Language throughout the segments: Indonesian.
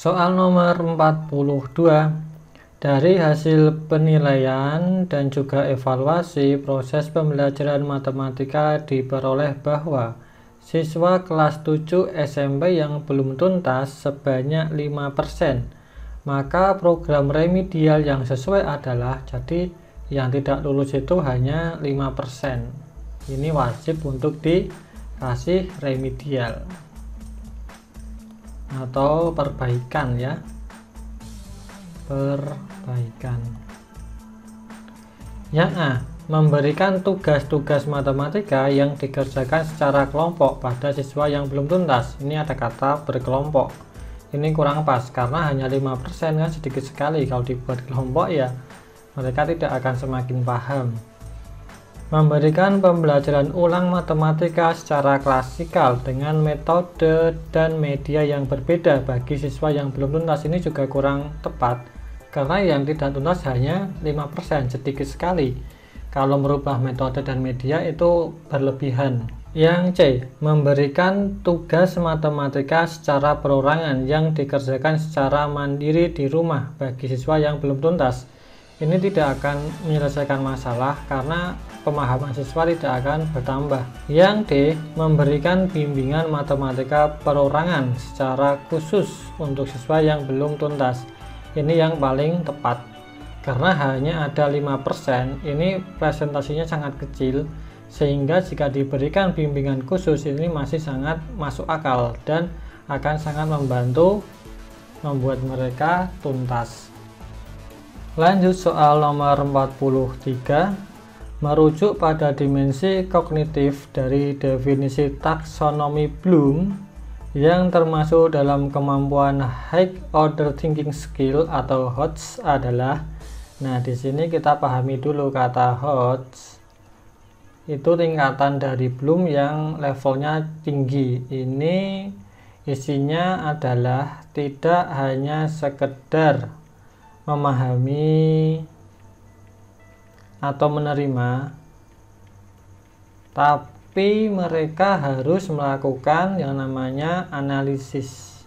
Soal nomor 42. Dari hasil penilaian dan juga evaluasi proses pembelajaran matematika diperoleh bahwa siswa kelas 7 SMP yang belum tuntas sebanyak 5%. Maka program remedial yang sesuai adalah, jadi yang tidak lulus itu hanya 5%. Ini wajib untuk dikasih remedial atau perbaikan ya. Perbaikan. Yang A, memberikan tugas-tugas matematika yang dikerjakan secara kelompok pada siswa yang belum tuntas. Ini ada kata berkelompok. Ini kurang pas karena hanya 5% kan sedikit sekali. Kalau dibuat kelompok ya mereka tidak akan semakin paham. Memberikan pembelajaran ulang matematika secara klasikal dengan metode dan media yang berbeda bagi siswa yang belum tuntas. Ini juga kurang tepat karena yang tidak tuntas hanya 5%, sedikit sekali. Kalau merubah metode dan media itu berlebihan. Yang C, memberikan tugas matematika secara perorangan yang dikerjakan secara mandiri di rumah bagi siswa yang belum tuntas. Ini tidak akan menyelesaikan masalah karena pemahaman siswa tidak akan bertambah. Yang D, memberikan bimbingan matematika perorangan secara khusus untuk siswa yang belum tuntas. Ini yang paling tepat karena hanya ada 5%. Ini presentasinya sangat kecil sehingga jika diberikan bimbingan khusus ini masih sangat masuk akal dan akan sangat membantu membuat mereka tuntas. Lanjut soal nomor 43. Merujuk pada dimensi kognitif dari definisi taksonomi Bloom yang termasuk dalam kemampuan High Order Thinking Skill atau HOTS adalah, nah di sini kita pahami dulu kata HOTS itu tingkatan dari Bloom yang levelnya tinggi. Ini isinya adalah tidak hanya sekedar memahami atau menerima, tapi mereka harus melakukan yang namanya analisis.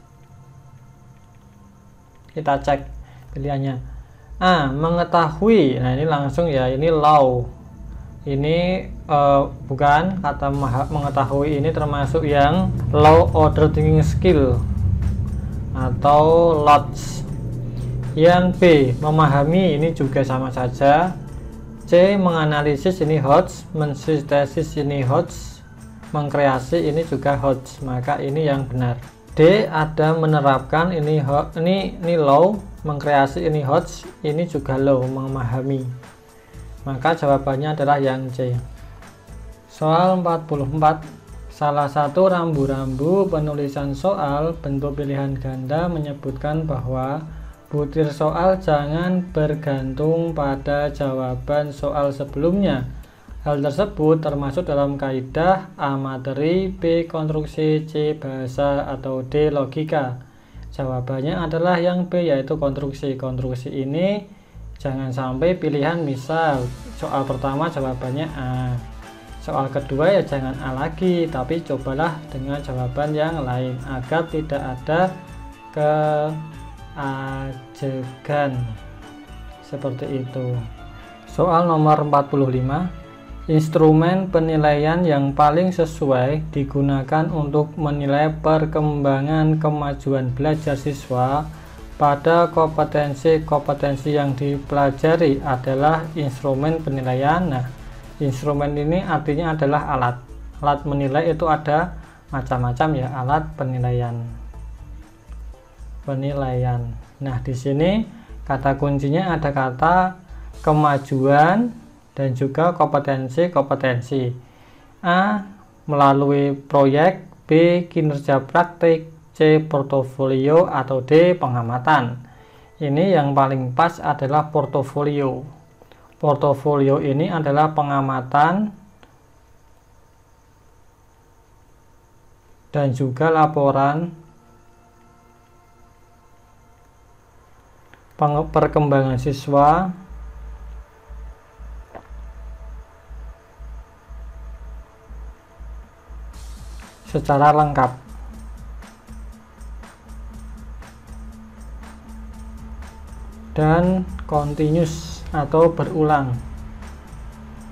Kita cek pilihannya. A, mengetahui. Nah ini langsung ya, ini law. Ini bukan kata mengetahui, ini termasuk yang low order thinking skill atau LOTS. Yang B, memahami, ini juga sama saja. C, menganalisis, ini HOTS. Mensintesis, ini HOTS. Mengkreasi, ini juga HOTS. Maka ini yang benar. D, ada menerapkan, ini low. Mengkreasi, ini HOTS. Ini juga low, memahami. Maka jawabannya adalah yang C. Soal 44. Salah satu rambu-rambu penulisan soal bentuk pilihan ganda menyebutkan bahwa butir soal jangan bergantung pada jawaban soal sebelumnya. Hal tersebut termasuk dalam kaidah A, materi, B, konstruksi, C, bahasa, atau D, logika. Jawabannya adalah yang B, yaitu konstruksi. Konstruksi ini jangan sampai pilihan, misal soal pertama jawabannya A, soal kedua ya jangan A lagi, tapi cobalah dengan jawaban yang lain agar tidak ada ajegan seperti itu. Soal nomor 45. Instrumen penilaian yang paling sesuai digunakan untuk menilai perkembangan kemajuan belajar siswa pada kompetensi-kompetensi yang dipelajari adalah instrumen penilaian. Nah, instrumen ini artinya adalah alat. Alat menilai itu ada macam-macam ya, alat penilaian. Nah, di sini kata kuncinya ada kata kemajuan dan juga kompetensi. A, melalui proyek, B, kinerja praktik, C, portofolio, atau D, pengamatan. Ini yang paling pas adalah portofolio. Portofolio ini adalah pengamatan dan juga laporan perkembangan siswa secara lengkap. dan continuous atau berulang.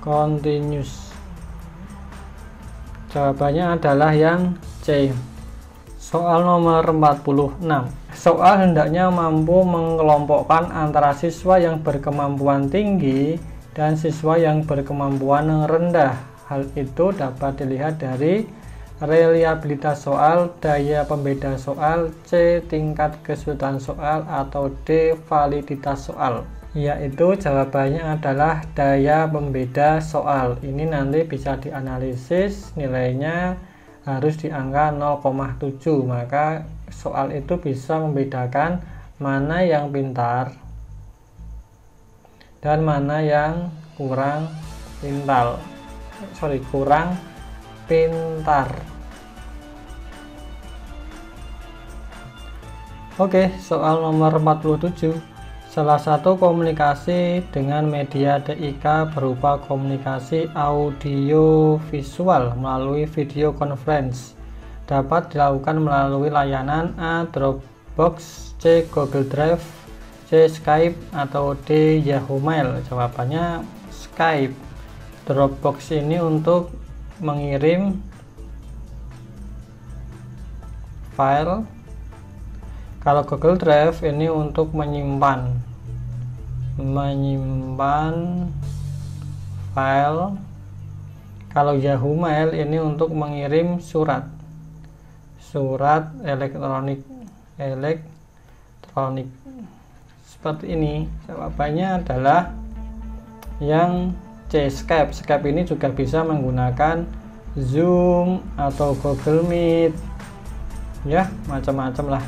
Continuous. Jawabannya adalah yang C. Soal nomor 46. Soal hendaknya mampu mengelompokkan antara siswa yang berkemampuan tinggi dan siswa yang berkemampuan rendah. Hal itu dapat dilihat dari reliabilitas soal, daya pembeda soal, C. tingkat kesulitan soal, atau D. validitas soal. Yaitu jawabannya adalah daya pembeda soal. Ini nanti bisa dianalisis, nilainya harus di angka 0,7, maka soal itu bisa membedakan mana yang pintar dan mana yang kurang pintar. Oke, soal nomor 47. Salah satu komunikasi dengan media TIK berupa komunikasi audio visual melalui video conference dapat dilakukan melalui layanan A. Dropbox, C. Google Drive, C. Skype, atau D. Yahoo Mail. Jawabannya Skype. Dropbox ini untuk mengirim file. Kalau Google Drive ini untuk menyimpan file. Kalau Yahoo Mail ini untuk mengirim surat elektronik. Seperti ini. Jawabannya adalah yang C. Skype. Skype ini juga bisa menggunakan Zoom atau Google Meet, ya, macam-macam lah.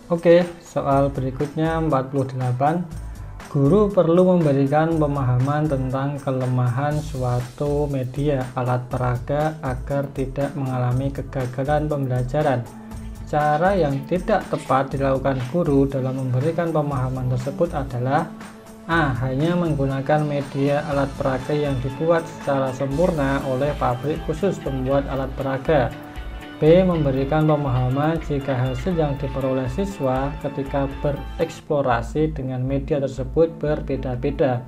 Oke, soal berikutnya 48. Guru perlu memberikan pemahaman tentang kelemahan suatu media alat peraga agar tidak mengalami kegagalan pembelajaran. Cara yang tidak tepat dilakukan guru dalam memberikan pemahaman tersebut adalah A. Hanya menggunakan media alat peraga yang dibuat secara sempurna oleh pabrik khusus pembuat alat peraga. B. Memberikan pemahaman jika hasil yang diperoleh siswa ketika bereksplorasi dengan media tersebut berbeda-beda.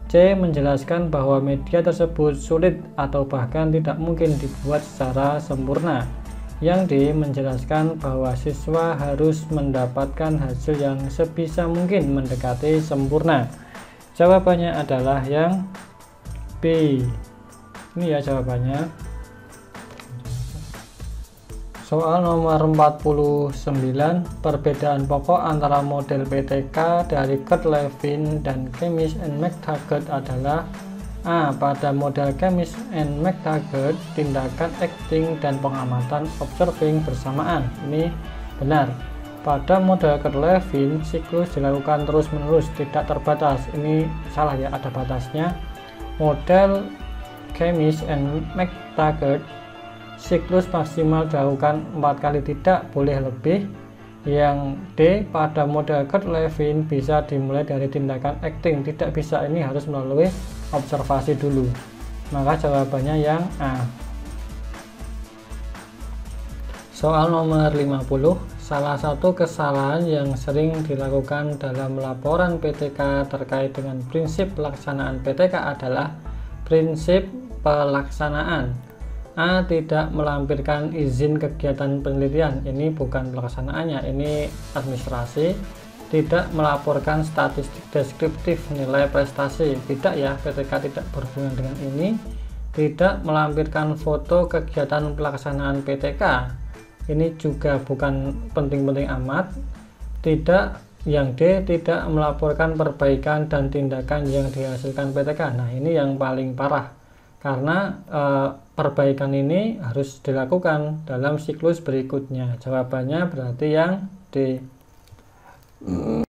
C. Menjelaskan bahwa media tersebut sulit atau bahkan tidak mungkin dibuat secara sempurna. Yang D. Menjelaskan bahwa siswa harus mendapatkan hasil yang sebisa mungkin mendekati sempurna. Jawabannya adalah yang B. Ini ya jawabannya. Soal nomor 49. Perbedaan pokok antara model PTK dari Kurt Lewin dan Chemist and McTaggart adalah A. Pada model Chemist and McTaggart, tindakan acting dan pengamatan observing bersamaan. Ini benar. Pada model Kurt Lewin, siklus dilakukan terus-menerus, tidak terbatas. Ini salah ya, ada batasnya. Model Chemist and McTaggart, siklus maksimal dilakukan 4 kali, tidak boleh lebih. Yang D. Pada model Kurt Lewin bisa dimulai dari tindakan acting, tidak bisa, ini harus melalui observasi dulu. Maka jawabannya yang A. Soal nomor 50. Salah satu kesalahan yang sering dilakukan dalam laporan PTK terkait dengan prinsip pelaksanaan PTK adalah prinsip pelaksanaan. A. Tidak melampirkan izin kegiatan penelitian, ini bukan pelaksanaannya, ini administrasi. Tidak melaporkan statistik deskriptif nilai prestasi, tidak ya, PTK tidak berhubungan dengan ini. Tidak melampirkan foto kegiatan pelaksanaan PTK, ini juga bukan penting-penting amat. Yang D. Tidak melaporkan perbaikan dan tindakan yang dihasilkan PTK. Nah, ini yang paling parah, karena perbaikan ini harus dilakukan dalam siklus berikutnya. Jawabannya berarti yang D.